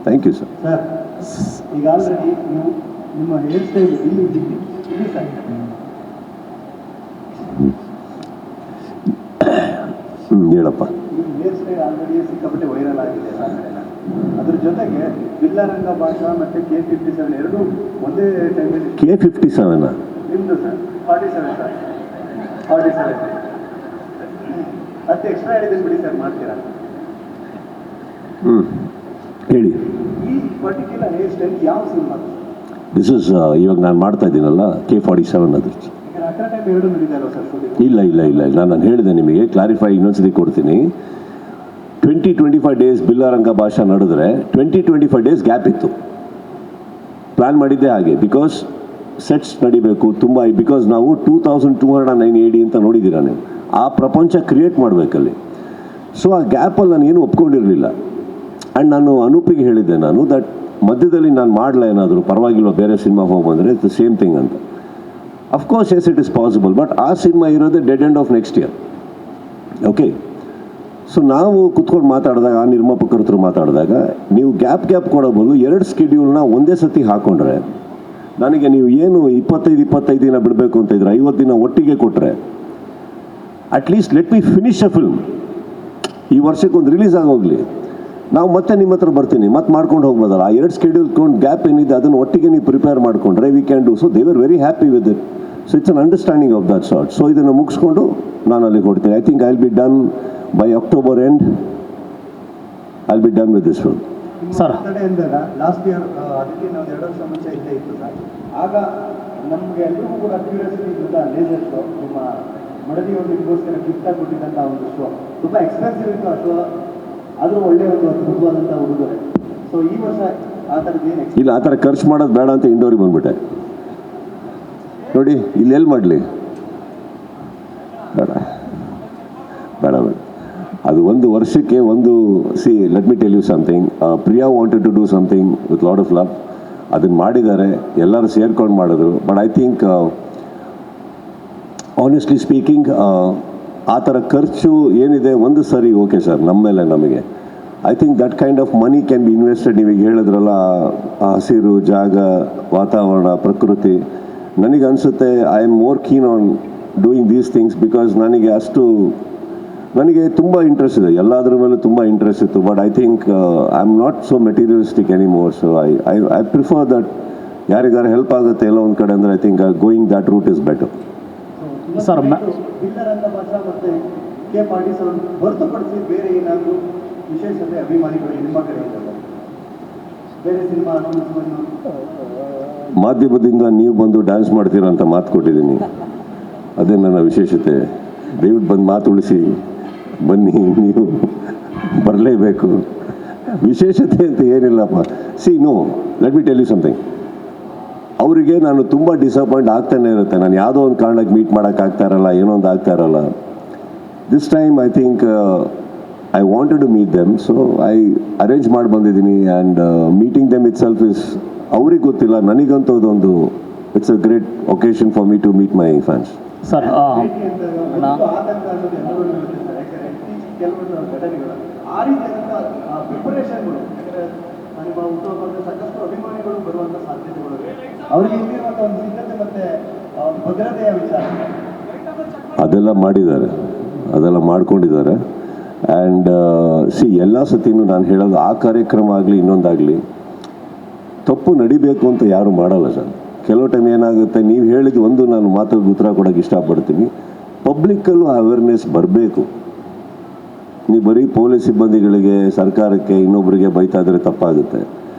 Thank you sir. Sir ಈಗ already ನೀವು ನಿಮ್ಮ ಹೇರ್ ಸ್ಟೈಲ್ ಇಲ್ಲಿ ಸರ್ ಹೇಳಪ್ಪ. ನಿಮ್ಮ ಹೇರ್ ಸ್ಟೈಲ್ ಆಲ್ರೆಡಿ ಸಿಕ್ಕಾಪಟ್ಟೆ ವೈರಲ್ ಆಗಿದೆ ಅದ್ರ ಜೊತೆಗೆ ಬಿಲ್ಲರಂಗ ಭಾಷಾ ಮತ್ತು K57 ಎರಡೂ ಒಂದೇ ಟೈಮಲ್ಲಿ. K57 ನಿಮ್ಮದು ಸರ್ 47 ಸರ್ 47 ಮತ್ತೆ ಎಕ್ಸ್ಟ್ರಾ ಹೇಳಿದ್ದೀನಿ ಬಿಡಿ ಸರ್, ಮಾಡ್ತೀರಾ? ಹೇಳಿ. ಈ ಪರ್ಟಿಕ್ಯುಲರ್ ಹೇರ್ ಸ್ಟೈಲ್ ಯಾವ ಸಿನಿಮಾ? ದಿಸ್ ಇಸ್ ಇವಾಗ ನಾನು ಮಾಡ್ತಾ ಇದ್ದೀನಲ್ಲ K47 ಅದು. ಇಲ್ಲ ನಾನು ಹೇಳಿದೆ ನಿಮಗೆ, ಕ್ಲಾರಿಫೈ ಇನ್ನೊಂದ್ಸತಿ ಕೊಡ್ತೀನಿ. 20-25 ಡೇಸ್ ಬಿಲ್ಲರಂಗ ಭಾಷಾ ನಡೆದ್ರೆ 20-25 ಡೇಸ್ ಗ್ಯಾಪ್ ಇತ್ತು. ಪ್ಲ್ಯಾನ್ ಮಾಡಿದ್ದೆ ಹಾಗೆ, ಬಿಕಾಸ್ ಸೆಟ್ಸ್ ನಡಿಬೇಕು ತುಂಬ. ಬಿಕಾಸ್ ನಾವು 2209 AD ಅಂತ ನೋಡಿದ್ದೀರಾ ನೀವು, ಆ ಪ್ರಪಂಚ ಕ್ರಿಯೇಟ್ ಮಾಡಬೇಕಲ್ಲಿ. ಸೊ ಆ ಗ್ಯಾಪಲ್ಲಿ ನಾನು ಏನು ಒಪ್ಕೊಂಡಿರಲಿಲ್ಲ. ಆ್ಯಂಡ್ ನಾನು ಅನೂಪಿಗೆ ಹೇಳಿದ್ದೆ ನಾನು ದಟ್ ಮಧ್ಯದಲ್ಲಿ ನಾನು ಮಾಡಲ ಏನಾದರೂ ಪರವಾಗಿಲ್ವ, ಬೇರೆ ಸಿನಿಮಾ ಹೋಗಿ ಬಂದರೆ ಇಟ್ಸ್ ದ ಸೇಮ್ ಥಿಂಗ್ ಅಂತ. Of course S it is possible, but ಆ ಸಿನಿಮಾ ಇರೋದೇ dead end of next year. Okay, so ನಾವು ಕುತ್ಕೊಂಡು ಮಾತಾಡಿದಾಗ, ಆ ನಿರ್ಮಾಪಕರ ಹತ್ರ ಮಾತಾಡಿದಾಗ, ನೀವು ಗ್ಯಾಪ್ ಕೊಡಬಹುದು, 2 ಸ್ಕೆಡ್ಯೂಲ್ನ ಒಂದೇ ಸತಿ ಹಾಕ್ಕೊಂಡ್ರೆ, ನನಗೆ ನೀವು ಏನು 25 ದಿನ ಬಿಡಬೇಕು ಅಂತ ಇದ್ರೆ 50 ದಿನ ಒಟ್ಟಿಗೆ ಕೊಟ್ಟರೆ, at least let me finish a film. ಈ ವರ್ಷಕ್ಕೊಂದು ರಿಲೀಸ್ ಆಗೋಗಲಿ, ನಾವು ಮತ್ತೆ ನಿಮ್ಮ ಹತ್ರ ಬರ್ತೀನಿ, ಮತ್ತೆ ಮಾಡ್ಕೊಂಡು ಹೋಗ್ಬೋದಲ್ಲ. ಆ 2 ಸ್ಕೆಡ್ಯೂಲ್ ಗ್ಯಾಪ್ ಏನಿದೆ ಅದನ್ನು ಒಟ್ಟಿಗೆ ನೀವು ಪ್ರಿಪೇರ್ ಮಾಡಿಕೊಂಡ್ರೆ V can do. So they were very happy with it. So it's an understanding of that sort. So ಇದನ್ನು ಮುಗಿಸ್ಕೊಂಡು ನಾನು ಅಲ್ಲಿಗೆ ಕೊಡ್ತೀನಿ. I think I will be done by October end. I will be done with this film. Sir last year ಅದಕ್ಕೆ ನಾವು 2 ವರ್ಷ ಮುಂಚೆ ಇದ್ದೇ ಇತ್ತು ಸರ್. ಆಗ ನಮಗೆ ಎಲ್ಲರಿಗೂ ಕೂಡ ಕ್ಯೂರಿಯಾಸಿಟಿ ಇದ್ದ ಲೇಸರ್ಸು ನಿಮ್ಮ ಮಡದಿಯವರು ನಿಮಗೋಸ್ಕರ ಗಿಫ್ಟ್ ಆಗಿ ಕೊಟ್ಟಿದ್ದಂಥ ಒಂದು ಶೋ ತುಂಬ ಎಕ್ಸ್ಪೆನ್ಸಿವ್ ಇತ್ತು ಆ ಶೋ. ಆದರೂ ಒಳ್ಳೆಯ ಒಂದು ಅದ್ಭುತವಾದಂಥ ಉಡುಗೊರೆ. ಸೊ ಈ ವರ್ಷ ಆ ಥರದ್ದು ಏನು ಇಲ್ಲ, ಆ ಥರ ಖರ್ಚು ಮಾಡೋದು ಬೇಡ ಅಂತ ಇಂಡೋರಿಗೆ ಬಂದ್ಬಿಟ್ಟೆ. ನೋಡಿ ಇಲ್ಲಿ ಎಲ್ಲಿ ಮಾಡಲಿ, ಬೇಡ ಬೇಡ ಬೇಡ. ಅದು ಒಂದು ವರ್ಷಕ್ಕೆ ಒಂದು. See let me tell you something. Priya wanted to do something with lot of love. ಅದನ್ನು ಮಾಡಿದ್ದಾರೆ, ಎಲ್ಲರೂ ಸೇರ್ಕೊಂಡು ಮಾಡಿದ್ರು. But I think honestly speaking ಆ ಥರ ಖರ್ಚು ಏನಿದೆ ಒಂದು ಸರಿ ಓಕೆ ಸರ್, ನಮ್ಮ ಮೇಲೆ ನಮಗೆ. I think that kind of money can be invested. ನೀವೀಗ ಹೇಳಿದ್ರಲ್ಲ, ಹಸಿರು ಜಾಗ, ವಾತಾವರಣ, ಪ್ರಕೃತಿ. ನನಗೆ ಅನಿಸುತ್ತೆ I am more keen on doing these things because ನನಗೆ ತುಂಬ ಇಂಟ್ರೆಸ್ಟ್ ಇದೆ, ಎಲ್ಲದ್ರ ಮೇಲೆ ತುಂಬ ಇಂಟ್ರೆಸ್ಟ್ ಇತ್ತು. But I think I am not so materialistic any more. So I prefer that ಯಾರಿಗಾರು ಹೆಲ್ಪ್ ಆಗುತ್ತೆ ಎಲ್ಲ ಒಂದು ಕಡೆ ಅಂದರೆ I think going that route is better. Sir Billa Ranga ಭಾಷಾ ಮತ್ತು K47 ಹೊರತುಪಡಿಸಿ ಬೇರೆ ಏನಾದರೂ ವಿಶೇಷತೆ ಅಭಿಮಾನಿಗಳು ನಿಮ್ಮ ಕಡೆಯಿಂದ ಬೇರೆ ಸಿನಿಮಾ ಮಾಧ್ಯಮದಿಂದ ನೀವು ಬಂದು ಡ್ಯಾನ್ಸ್ ಮಾಡ್ತೀರಾ ಅಂತ ಮಾತು ಕೊಟ್ಟಿದ್ದೀನಿ, ಅದೇ ನನ್ನ ವಿಶೇಷತೆ. ದಯವಿಟ್ಟು ಬಂದು ಮಾತು ಉಳಿಸಿ ಬನ್ನಿ, ನೀವು ಬರಲೇಬೇಕು. ವಿಶೇಷತೆ ಅಂತ ಏನಿಲ್ಲಪ್ಪ. See no, let me tell you something. ಅವರಿಗೆ ನಾನು ತುಂಬ ಡಿಸಪಾಯಿಂಟ್ ಆಗ್ತಾನೆ ಇರುತ್ತೆ. ನಾನು ಯಾವುದೋ ಒಂದು ಕಾರಣಕ್ಕೆ ಮೀಟ್ ಮಾಡೋಕ್ಕಾಗ್ತಾ ಇರಲ್ಲ, ಏನೋ ಒಂದು ಆಗ್ತಾ ಇರಲ್ಲ. This time I think I wanted to meet them. So I arrange ಮಾಡಿ ಬಂದಿದ್ದೀನಿ. And meeting them itself is, ಅವ್ರಿಗೆ ಗೊತ್ತಿಲ್ಲ, ನನಗಂತೂ ಅದೊಂದು it's a great occasion for me to meet my fans. Sir ಕೆಲವೊಂದು ಘಟನೆಗಳು ಆ ರೀತಿಯಾದಂಥ ಪ್ರಿಪರೇಷನ್ಗಳು, ನಿಮ್ಮ ಹುಟ್ಟುಹಬ್ಬಕ್ಕೆ ಸಾಕಷ್ಟು ಅಭಿಮಾನಿಗಳು ಬರುವಂಥ ಸಾಧ್ಯತೆಗಳು, ಅವರಿಗೆ ಇಲ್ಲಿರುವಂಥ ಒಂದು ಸಿದ್ಧತೆ ಮತ್ತು ಭದ್ರತೆಯ ವಿಚಾರ ಅದೆಲ್ಲ ಮಾಡಿದ್ದಾರೆ, ಅದೆಲ್ಲ ಮಾಡ್ಕೊಂಡಿದ್ದಾರೆ. ಆ್ಯಂಡ್ ಸಿ ಎಲ್ಲ ಸತಿನೂ ನಾನು ಹೇಳೋದು, ಆ ಕಾರ್ಯಕ್ರಮ ಆಗಲಿ ಇನ್ನೊಂದಾಗಲಿ ತಪ್ಪು ನಡಿಬೇಕು ಅಂತ ಯಾರು ಮಾಡಲ್ಲ ಸರ್. ಕೆಲವು ಟೈಮ್ ಏನಾಗುತ್ತೆ, ನೀವು ಹೇಳಿದ ಒಂದು ನಾನು ಮಾತಿಗೆ ಉತ್ತರ ಕೊಡೋಕ್ಕೆ ಇಷ್ಟಪಡ್ತೀನಿ. ಪಬ್ಲಿಕ್ಕಲ್ಲೂ ಅವೇರ್ನೆಸ್ ಬರಬೇಕು. ನೀವು ಬರೀ ಪೊಲೀಸ್ ಸಿಬ್ಬಂದಿಗಳಿಗೆ, ಸರ್ಕಾರಕ್ಕೆ, ಇನ್ನೊಬ್ಬರಿಗೆ ಬೈತಾ ಇದ್ರೆ ತಪ್ಪಾಗುತ್ತೆ.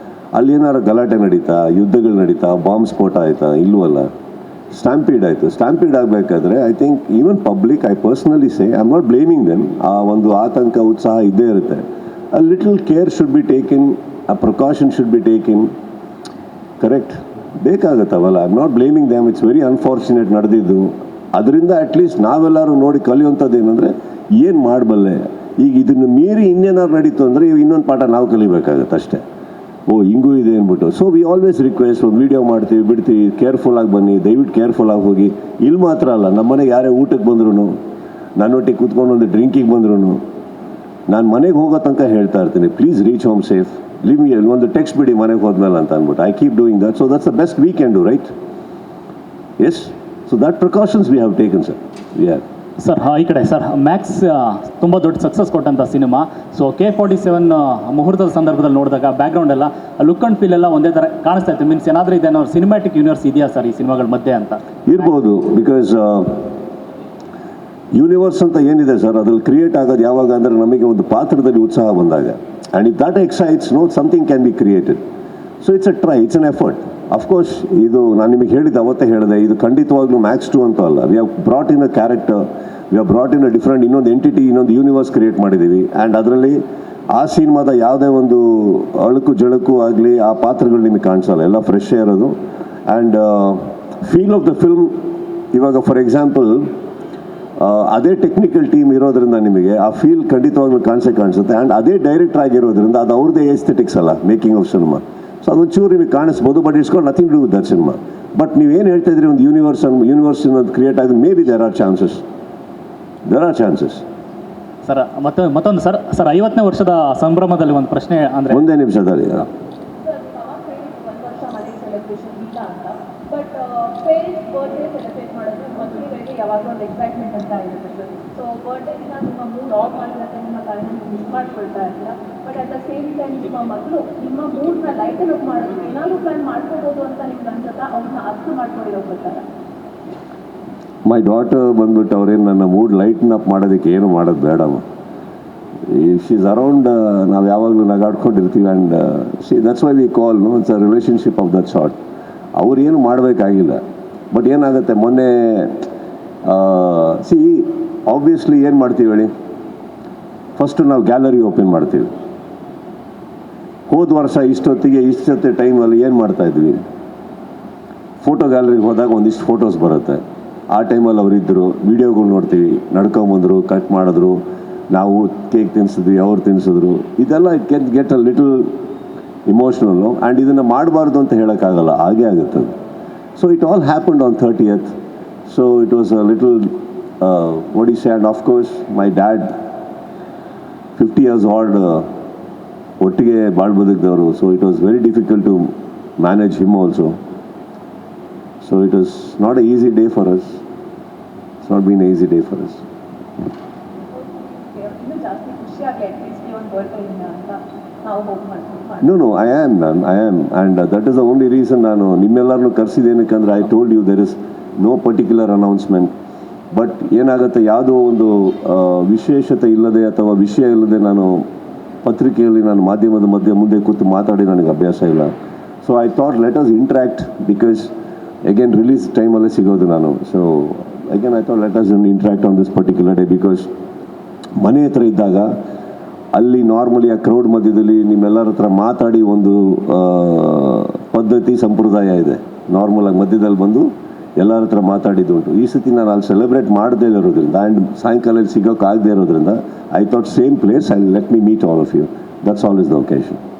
ಅಲ್ಲಿ ಏನಾರು ಗಲಾಟೆ ನಡೀತಾ, ಯುದ್ಧಗಳು ನಡೀತಾ, ಬಾಂಬ್ ಸ್ಫೋಟ ಆಯಿತಾ? ಇಲ್ಲವಲ್ಲ. ಸ್ಟ್ಯಾಂಪೀಡ್ ಆಯಿತು. ಸ್ಟ್ಯಾಂಪೀಡ್ ಆಗಬೇಕಾದ್ರೆ I think even public, I personally say, I am not blaming them. ಆ ಒಂದು ಆತಂಕ, ಉತ್ಸಾಹ ಇದ್ದೇ ಇರುತ್ತೆ. A little care should be taken, a precaution should be taken. Correct, ಬೇಕಾಗುತ್ತವಲ್ಲ. I am not blaming them. It's very unfortunate ನಡೆದಿದ್ದು. ಅದರಿಂದ at least ನಾವೆಲ್ಲರೂ ನೋಡಿ ಕಲಿಯುವಂಥದ್ದು ಏನಂದರೆ, ಏನು ಮಾಡಬಲ್ಲೆ, ಈಗ ಇದನ್ನು ಮೀರಿ ಇನ್ನೇನಾದ್ರು ನಡೀತು ಅಂದರೆ ಇನ್ನೊಂದು ಪಾಠ ನಾವು ಕಲಿಬೇಕಾಗತ್ತೆ ಅಷ್ಟೇ. ಓ ಹಿಂಗೂ ಇದೆ ಅಂದ್ಬಿಟ್ಟು. ಸೊ ವಿ ಆಲ್ವೇಸ್ ರಿಕ್ವೆಸ್ಟ್, ಒಂದು ವೀಡಿಯೋ ಮಾಡ್ತೀವಿ, ಬಿಡ್ತೀವಿ, ಕೇರ್ಫುಲ್ಲಾಗಿ ಬನ್ನಿ, ದಯವಿಟ್ಟು ಕೇರ್ಫುಲ್ಲಾಗಿ ಹೋಗಿ. ಇಲ್ಲಿ ಮಾತ್ರ ಅಲ್ಲ, ನಮ್ಮ ಮನೆಗೆ ಯಾರೇ ಊಟಕ್ಕೆ ಬಂದ್ರು, ನನ್ನೊಟ್ಟಿಗೆ ಕೂತ್ಕೊಂಡು ಒಂದು ಡ್ರಿಂಕಿಗೆ ಬಂದ್ರು, ನಾನು ಮನೆಗೆ ಹೋಗೋ ತನಕ ಹೇಳ್ತಾ ಇರ್ತೀನಿ, please reach home safe, leave me, ಒಂದು ಟೆಕ್ಸ್ಟ್ ಬಿಡಿ ಮನೆಗೆ ಹೋದ್ಮೇಲೆ ಅಂತ ಅಂದ್ಬಿಟ್ಟು. I keep doing that, so that's the best we can do, right? Yes, so that precautions we have taken, sir. We have. Sir ಈ ಕಡೆ ಸರ್, ಮ್ಯಾಕ್ಸ್ ತುಂಬ ದೊಡ್ಡ ಸಕ್ಸಸ್ ಕೊಟ್ಟಂಥ ಸಿನಿಮಾ. ಸೊ K47 ಮುಹೂರ್ತದ ಸಂದರ್ಭದಲ್ಲಿ ನೋಡಿದಾಗ ಬ್ಯಾಕ್ಗ್ರೌಂಡ್ ಎಲ್ಲ ಲುಕ್ ಆ್ಯಂಡ್ ಫೀಲ್ ಎಲ್ಲ ಒಂದೇ ಥರ ಕಾಣಿಸ್ತಾ ಇತ್ತು. ಮೀನ್ಸ್ ಏನಾದರೂ ಇದೇನೋ ಸಿನಿಮ್ಯಾಟಿಕ್ ಯೂನಿವರ್ಸ್ ಇದೆಯಾ ಸರ್ ಈ ಸಿನಿಮಾಗಳ ಮಧ್ಯೆ ಅಂತ? ಇರ್ಬೋದು, ಬಿಕಾಸ್ ಯೂನಿವರ್ಸ್ ಅಂತ ಏನಿದೆ ಸರ್, ಅದ್ರಲ್ಲಿ ಕ್ರಿಯೇಟ್ ಆಗೋದು ಯಾವಾಗ ಅಂದರೆ ನಮಗೆ ಒಂದು ಪಾತ್ರದಲ್ಲಿ ಉತ್ಸಾಹ ಬಂದಾಗ. And if that excites, no, something can be created. So it's a try, it's an effort. Of course ಇದು ನಾನು ನಿಮಗೆ ಹೇಳಿದ್ದೆ, ಅವತ್ತೇ ಹೇಳಿದೆ, ಇದು ಖಂಡಿತವಾಗ್ಲೂ ಮ್ಯಾಕ್ಸ್ 2 ಅಂತೂ ಅಲ್ಲ. We have brought in a character, we have brought in a different ಇನ್ನೊಂದು ಎಂಟಿಟಿ, ಇನ್ನೊಂದು ಯೂನಿವರ್ಸ್ ಕ್ರಿಯೇಟ್ ಮಾಡಿದ್ದೀವಿ. ಆ್ಯಂಡ್ ಅದರಲ್ಲಿ ಆ ಸಿನಿಮಾದ ಯಾವುದೇ ಒಂದು ಅಳುಕು ಜಳುಕು ಆಗಲಿ ಆ ಪಾತ್ರಗಳು ನಿಮಗೆ ಕಾಣಿಸಲ್ಲ, ಎಲ್ಲ ಫ್ರೆಶ್ ಇರೋದು. And feel of the film ಇವಾಗ ಫಾರ್ ಎಕ್ಸಾಂಪಲ್ ಅದೇ ಟೆಕ್ನಿಕಲ್ ಟೀಮ್ ಇರೋದ್ರಿಂದ ನಿಮಗೆ ಆ ಫೀಲ್ ಖಂಡಿತವಾಗ್ಲೂ ಕಾಣಿಸುತ್ತೆ. ಆ್ಯಂಡ್ ಅದೇ ಡೈರೆಕ್ಟರ್ ಆಗಿರೋದ್ರಿಂದ ಅದು ಅವ್ರದ್ದೇ ಎಸ್ಥೆಟಿಕ್ಸ್ ಅಲ್ಲ, ಮೇಕಿಂಗ್ ಆಫ್ ಸಿನಿಮಾ. ಸೊ ಅದೊಂದು ಚೂರು ನಿಮಗೆ ಕಾಣಿಸ್ಬೋದು, but it's got nothing to with that cinema. But ನೀವೇನು ಹೇಳ್ತಾ ಇದ್ರಿ, ಒಂದು ಯೂನಿವರ್ಸ್ ಅನ್ನೋದು ಕ್ರಿಯೇಟ್ ಆಗಿದೆ, maybe there are chances. Sir ಮತ್ತೊಂದು ಸರ್ 50ನೇ ವರ್ಷದ ಸಂಭ್ರಮದಲ್ಲಿ ಒಂದು ಪ್ರಶ್ನೆ ಅಂದರೆ, ಒಂದೇ ನಿಮಿಷದಲ್ಲಿ ಬಟ್ ಪೇರೆಂಟ್ಸ್ ಬರ್ಡೇ ಸೆಲೆಬ್ರೇಟ್ ಮಾಡೋದು ಮಕ್ಕಳಿಗೆ ಯಾವಾಗಲೂ ಒಂದು ಎಕ್ಸೈಟ್ಮೆಂಟ್ ಅಂತ ಇರುತ್ತೆ ಸರ್. ಸೊ ಬರ್ಡೇ ದಿನ ನಿಮ್ಮ ಮೂಡ್ ಆಫ್ ಆಗಿರುತ್ತೆ, ನಿಮ್ಮ ತಾಯಿನ ಮಿಸ್ ಮಾಡ್ಕೊಳ್ತಾ ಇರ್ತೀರ. But at the same time ನಿಮ್ಮ ಮಕ್ಕಳು ನಿಮ್ಮ ಮೂಡ್ನ ಲೈಟನ್ ಅಪ್ ಮಾಡೋದು ಏನಾದರೂ ಪ್ಲಾನ್ ಮಾಡ್ಕೋಬೋದು ಅಂತ ನಿಮ್ಗೆ ಅನ್ಸುತ್ತಾ? ಅವ್ರನ್ನ ಅರ್ಥ ಮಾಡ್ಕೊಂಡಿರೋ ಪ್ರಕಾರ ಮೈ ಡಾಟರ್ ಬಂದ್ಬಿಟ್ಟು ಅವ್ರೇನು ನನ್ನ ಮೂಡ್ ಲೈಟ್ನ್ ಅಪ್ ಮಾಡೋದಕ್ಕೆ ಏನು ಮಾಡೋದು ಬೇಡಮ್ಮ. ಶಿ ಈಸ್ ಅರೌಂಡ್, ನಾವು ಯಾವಾಗಲೂ ನಗಾಡ್ಕೊಂಡಿರ್ತೀವಿ. And that's why we call, no, it's a relationship of that sort. ಅವ್ರು ಏನು ಮಾಡಬೇಕಾಗಿಲ್ಲ. ಬಟ್ ಏನಾಗುತ್ತೆ, ಮೊನ್ನೆ ಆಬ್ವಿಯಸ್ಲಿ ಏನು ಮಾಡ್ತೀವಿ ಹೇಳಿ, ಫಸ್ಟು ನಾವು ಗ್ಯಾಲರಿ ಓಪನ್ ಮಾಡ್ತೀವಿ. ಹೋದ ವರ್ಷ ಇಷ್ಟೊತ್ತೆ ಟೈಮಲ್ಲಿ ಏನು ಮಾಡ್ತಾಯಿದ್ವಿ, ಫೋಟೋ ಗ್ಯಾಲರಿಗೆ ಹೋದಾಗ ಒಂದಿಷ್ಟು ಫೋಟೋಸ್ ಬರುತ್ತೆ. ಆ ಟೈಮಲ್ಲಿ ಅವರಿದ್ದರು, ವೀಡಿಯೋಗಳು ನೋಡ್ತೀವಿ, ನಡ್ಕೊಂಬಂದರು, ಕಟ್ ಮಾಡಿದ್ರು, ನಾವು ಕೇಕ್ ತಿನ್ಸಿದ್ವಿ, ಅವ್ರು ತಿನ್ಸಿದ್ರು. ಇದೆಲ್ಲ it can get a little emotional. And ಇದನ್ನು ಮಾಡಬಾರ್ದು ಅಂತ ಹೇಳೋಕ್ಕಾಗಲ್ಲ, ಹಾಗೇ ಆಗುತ್ತೆ. So it all happened on 30th. So it was a little what you say. And of course my dad 50 years old, ಒಟ್ಟಿಗೆ ಬಾಳ್ ಬದುಕಿದವರು. So it was very difficult to manage him also. So it was not a easy day for us. It's not been a easy day for us. ಇನ್ನೂ ಜಾಸ್ತಿ ಖುಷಿಯಾಗಿ at least ಒಂದು birthday ಅಂತ ನಾವು hope ಮಾಡ್ತೀವಿ. No, I am, and that is the only reason ನಾನು ನಿಮ್ಮೆಲ್ಲರನ್ನೂ ಕರೆಸಿದ್ದೇನಕ್ಕಂದ್ರೆ I told you there is no particular announcement. But ಏನಾಗುತ್ತೆ, ಯಾವುದೋ ಒಂದು ವಿಶೇಷತೆ ಇಲ್ಲದೆ ಅಥವಾ ವಿಷಯ ಇಲ್ಲದೆ ನಾನು ಪತ್ರಿಕೆಯಲ್ಲಿ ನಾನು ಮಾಧ್ಯಮದ ಮುಂದೆ ಕೂತು ಮಾತಾಡಿ ನನಗೆ ಅಭ್ಯಾಸ ಇಲ್ಲ. So I thought let us interact, because again release ಟೈಮಲ್ಲೇ ಸಿಗೋದು ನಾನು. So again I thought let us interact on this particular day, because ಮನೆ ಹತ್ರ ಇದ್ದಾಗ ಅಲ್ಲಿ ನಾರ್ಮಲಿ ಆ ಕ್ರೌಡ್ ಮಧ್ಯದಲ್ಲಿ ನಿಮ್ಮೆಲ್ಲರ ಹತ್ರ ಮಾತಾಡಿ ಒಂದು ಪದ್ಧತಿ ಸಂಪ್ರದಾಯ ಇದೆ. ನಾರ್ಮಲಾಗಿ ಮಧ್ಯದಲ್ಲಿ ಬಂದು ಎಲ್ಲರ ಹತ್ರ ಮಾತಾಡಿದ್ದುಂಟು. ಈ ಸತಿ ನಾನು ಅಲ್ಲಿ ಸೆಲೆಬ್ರೇಟ್ ಮಾಡದೇ ಇರೋದ್ರಿಂದ ಆ್ಯಂಡ್ ಸಾಯಂಕಾಲ ಸಿಗೋಕ್ಕಾಗದೇ ಇರೋದ್ರಿಂದ I thought same place, I let me meet all of you. That's all is the occasion.